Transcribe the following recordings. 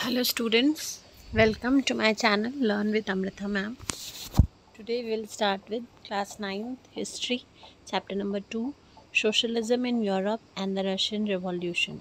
Hello students, welcome to my channel Learn with Amrita ma'am. Today we'll start with class 9th history, chapter number 2, socialism in Europe and the Russian Revolution.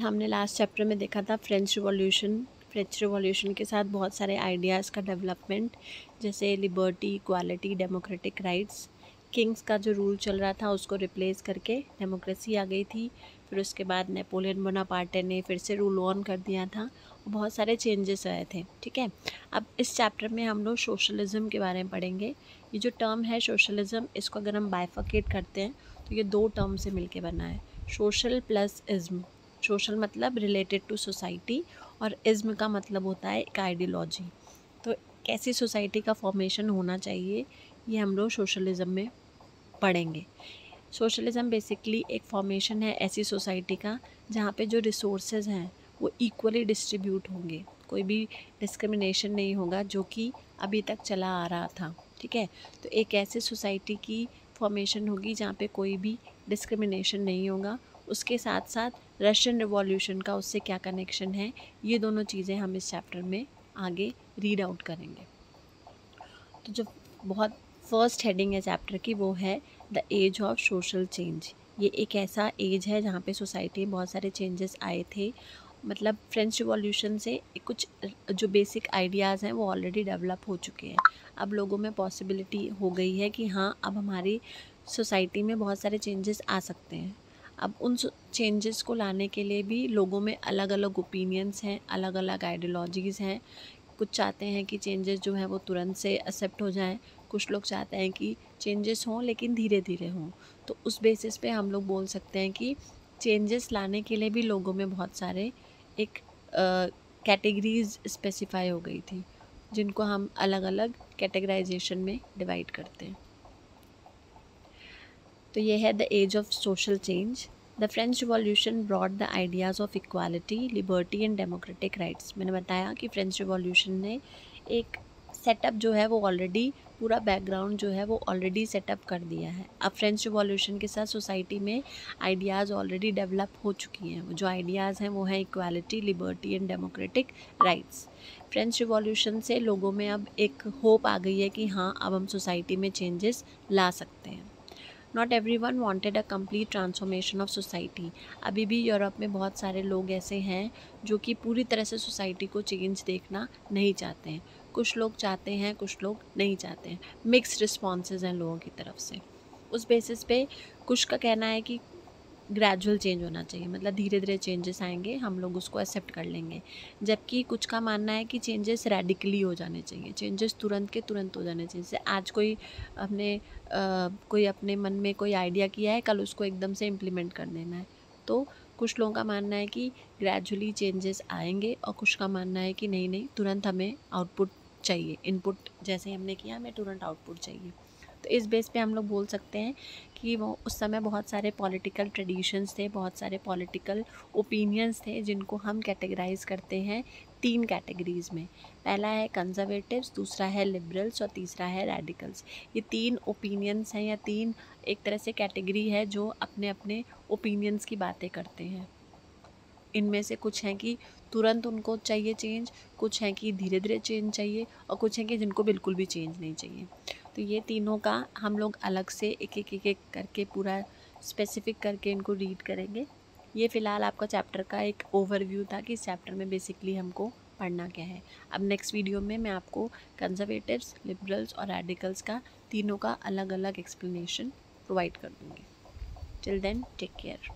हमने last chapter में देखा था French revolution के साथ बहुत सारे ideas का development, जैसे liberty, equality, democratic rights. Kings का जो रूल चल रहा था उसको रिप्लेस करके डेमोक्रेसी आ गई थी। फिर उसके बाद नेपोलियन बोनापार्टे ने फिर से रूल ऑन कर दिया था और बहुत सारे चेंजेस आए थे। ठीक है, अब इस चैप्टर में हम लोग सोशलिज़म के बारे में पढ़ेंगे। ये जो टर्म है सोशलिज़म, इसको अगर हम बाइफर्केट करते हैं तो ये दो टर्म से मिलके बना है, सोशल प्लस इज़्म। सोशल मतलब रिलेटेड टू सोसाइटी और इज़्म का मतलब होता है एक आइडियोलॉजी। तो कैसी सोसाइटी का फॉर्मेशन होना चाहिए ये हम लोग सोशलिज़म में पढ़ेंगे। सोशलिज़म बेसिकली एक फॉर्मेशन है ऐसी सोसाइटी का जहाँ पे जो रिसोर्सेज हैं वो इक्वली डिस्ट्रीब्यूट होंगे, कोई भी डिस्क्रिमिनेशन नहीं होगा, जो कि अभी तक चला आ रहा था। ठीक है, तो एक ऐसी सोसाइटी की फॉर्मेशन होगी जहाँ पे कोई भी डिस्क्रिमिनेशन नहीं होगा। उसके साथ साथ रशियन रिवॉल्यूशन का उससे क्या कनेक्शन है, ये दोनों चीज़ें हम इस चैप्टर में आगे रीड आउट करेंगे। तो जो बहुत फर्स्ट हेडिंग है चैप्टर की वो है the age of social change. ये एक ऐसा एज है जहाँ पे सोसाइटी में बहुत सारे चेंजेस आए थे। मतलब फ्रेंच रिवॉल्यूशन से कुछ जो बेसिक आइडियाज़ हैं वो ऑलरेडी डेवलप हो चुके हैं। अब लोगों में पॉसिबिलिटी हो गई है कि हाँ, अब हमारी सोसाइटी में बहुत सारे चेंजेस आ सकते हैं। अब उन चेंजेस को लाने के लिए भी लोगों में अलग अलग ओपिनियंस हैं, अलग अलग आइडियोलॉजीज़ हैं। कुछ चाहते हैं कि चेंजेस जो हैं वो तुरंत से एक्सेप्ट हो जाएं, कुछ लोग चाहते हैं कि चेंजेस हों लेकिन धीरे धीरे हों। तो उस बेसिस पे हम लोग बोल सकते हैं कि चेंजेस लाने के लिए भी लोगों में बहुत सारे एक कैटेगरीज स्पेसिफाई हो गई थी, जिनको हम अलग अलग कैटेगराइजेशन में डिवाइड करते हैं। तो ये है the age of social change. The French revolution brought the ideas of equality, liberty and democratic rights. मैंने बताया कि फ्रेंच रिवॉल्यूशन ने एक सेटअप जो है वो ऑलरेडी, पूरा बैकग्राउंड जो है वो ऑलरेडी सेटअप कर दिया है। अब फ्रेंच रिवॉल्यूशन के साथ सोसाइटी में आइडियाज़ ऑलरेडी डेवलप हो चुकी हैं। जो आइडियाज़ हैं वो हैं equality, liberty and democratic rights. French revolution से लोगों में अब एक होप आ गई है कि हाँ, अब हम सोसाइटी में चेंजेस ला सकते हैं। Not every one wanted a complete transformation of society. अभी भी यूरोप में बहुत सारे लोग ऐसे हैं जो कि पूरी तरह से सोसाइटी को चेंज देखना नहीं चाहते हैं। कुछ लोग चाहते हैं, कुछ लोग नहीं चाहते हैं। मिक्स्ड रिस्पॉन्सेज हैं लोगों की तरफ से। उस बेसिस पे कुछ का कहना है कि ग्रेजुअल चेंज होना चाहिए, मतलब धीरे धीरे चेंजेस आएंगे, हम लोग उसको एक्सेप्ट कर लेंगे। जबकि कुछ का मानना है कि चेंजेस रेडिकली हो जाने चाहिए, चेंजेस तुरंत के तुरंत हो जाने चाहिए। जैसे आज कोई अपने मन में कोई आइडिया किया है, कल उसको एकदम से इम्प्लीमेंट कर देना है। तो कुछ लोगों का मानना है कि ग्रेजुअली चेंजेस आएंगे और कुछ का मानना है कि नहीं नहीं, तुरंत हमें आउटपुट चाहिए, इनपुट जैसे हमने किया हमें तुरंत आउटपुट चाहिए। तो इस बेस पे हम लोग बोल सकते हैं कि वो उस समय बहुत सारे पॉलिटिकल ट्रेडिशंस थे, बहुत सारे पॉलिटिकल ओपिनियंस थे, जिनको हम कैटेगराइज करते हैं 3 कैटेगरीज़ में। पहला है कंजर्वेटिव्स, दूसरा है लिबरल्स और तीसरा है रेडिकल्स। ये 3 ओपिनियंस हैं या 3 एक तरह से कैटेगरी है जो अपने अपने ओपिनियंस की बातें करते हैं। इनमें से कुछ हैं कि तुरंत उनको चाहिए चेंज, कुछ हैं कि धीरे धीरे चेंज चाहिए और कुछ हैं कि जिनको बिल्कुल भी चेंज नहीं चाहिए। तो ये तीनों का हम लोग अलग से एक करके पूरा स्पेसिफिक करके इनको रीड करेंगे। ये फ़िलहाल आपका चैप्टर का एक ओवरव्यू था कि इस चैप्टर में बेसिकली हमको पढ़ना क्या है। अब नेक्स्ट वीडियो में मैं आपको कंजर्वेटिव्स, लिबरल्स और रेडिकल्स का तीनों का अलग अलग एक्सप्लेनेशन प्रोवाइड कर दूँगी। Till then take care.